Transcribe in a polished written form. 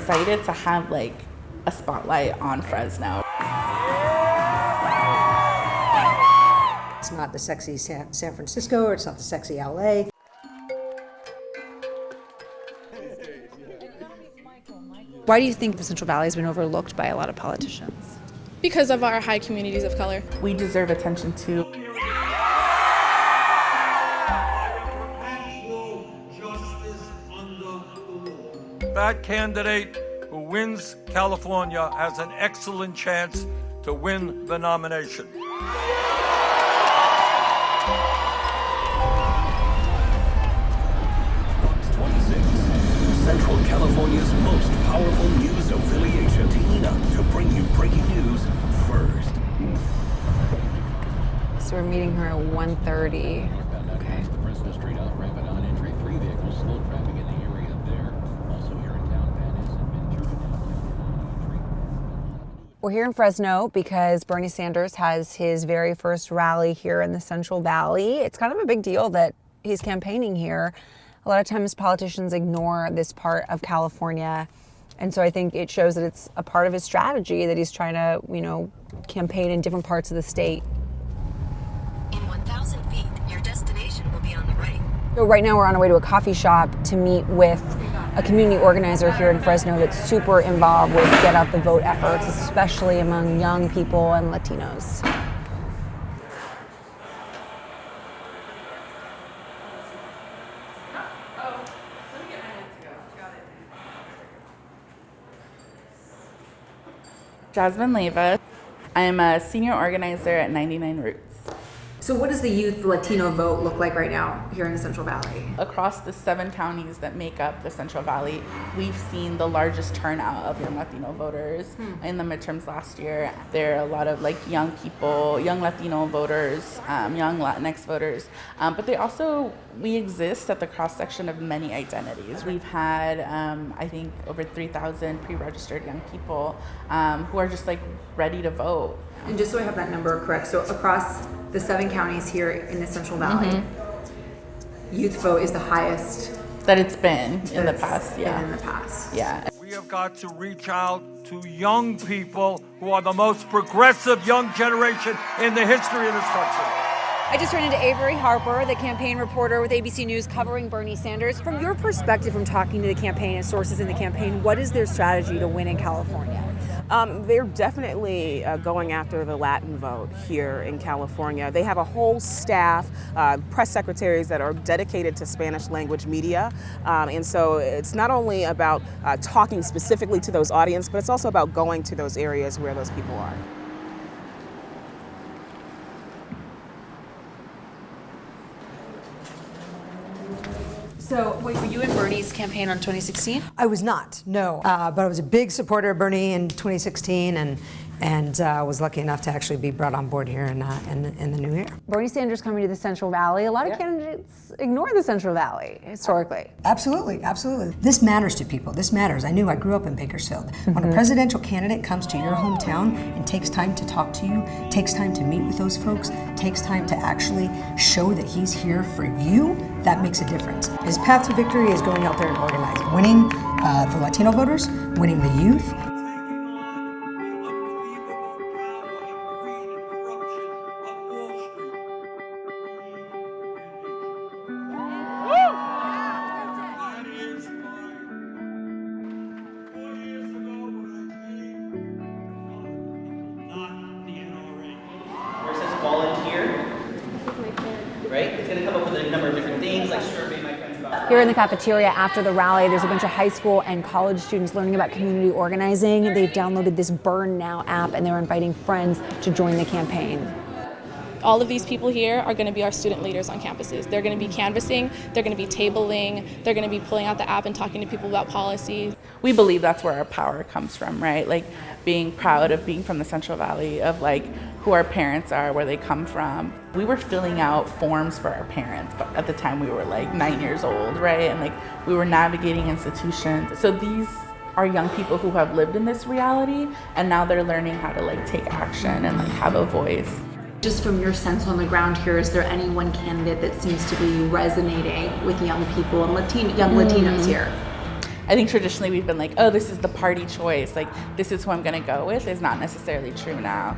excited to have like a spotlight on Fresno. It's not the sexy San Francisco, or it's not the sexy LA. Why do you think the Central Valley has been overlooked by a lot of politicians? Because of our high communities of color. We deserve attention too. That candidate who wins California has an excellent chance to win the nomination. Central California's most powerful news affiliation, to bring you breaking news first. So we're meeting her at 1:30. Okay. Fresno Street out rampant on entry. 3 vehicles, slow traffic in the area there. Also here in town, Van Ness and Ventura. We're here in Fresno because Bernie Sanders has his very first rally here in the Central Valley. It's kind of a big deal that he's campaigning here. A lot of times politicians ignore this part of California. And so I think it shows that it's a part of his strategy that he's trying to, campaign in different parts of the state. In 1,000 feet, your destination will be on the right. So right now we're on our way to a coffee shop to meet with a community organizer here in Fresno that's super involved with Get Out the Vote efforts, especially among young people and Latinos. Jasmine Leyva. I'm a senior organizer at 99 Roots. So what does the youth Latino vote look like right now here in the Central Valley? Across the 7 counties that make up the Central Valley, we've seen the largest turnout of young Latino voters in the midterms last year. There are a lot of young people, young Latino voters, young Latinx voters, but we exist at the cross-section of many identities. We've had, I think, over 3,000 pre-registered young people who are just ready to vote. And just so I have that number correct, so across the 7 counties here in the Central Valley, youth vote is the highest that it's been in the past. Yeah. We have got to reach out to young people who are the most progressive young generation in the history of this country. I just ran into Avery Harper, the campaign reporter with ABC News covering Bernie Sanders. From your perspective, from talking to the campaign and sources in the campaign, what is their strategy to win in California? They're definitely going after the Latin vote here in California. They have a whole staff, press secretaries that are dedicated to Spanish language media. And so it's not only about talking specifically to those audience, but it's also about going to those areas where those people are. So, wait, were you in Bernie's campaign on 2016? I was not, no. But I was a big supporter of Bernie in 2016 and was lucky enough to actually be brought on board here in the new year. Bernie Sanders coming to the Central Valley. A lot of candidates ignore the Central Valley historically. Absolutely. This matters to people. This matters. I grew up in Bakersfield. When a presidential candidate comes to your hometown and takes time to talk to you, takes time to meet with those folks, takes time to actually show that he's here for you, that makes a difference. His path to victory is going out there and organizing, winning the Latino voters, winning the youth. Where it says volunteer, right? It's going to come up with a number of different things like survey my friends about. Here in the cafeteria after the rally, there's a bunch of high school and college students learning about community organizing. They've downloaded this Burn Now app and they're inviting friends to join the campaign. All of these people here are going to be our student leaders on campuses. They're going to be canvassing, they're going to be tabling, they're going to be pulling out the app and talking to people about policy. We believe that's where our power comes from, right? Being proud of being from the Central Valley, of who our parents are, where they come from. We were filling out forms for our parents, but at the time we were 9 years old, right? And we were navigating institutions. So these are young people who have lived in this reality, and now they're learning how to take action and have a voice. Just from your sense on the ground here, is there any one candidate that seems to be resonating with young people and young Latinos here? I think traditionally we've been like, oh, this is the party choice, like this is who I'm going to go with, is not necessarily true now.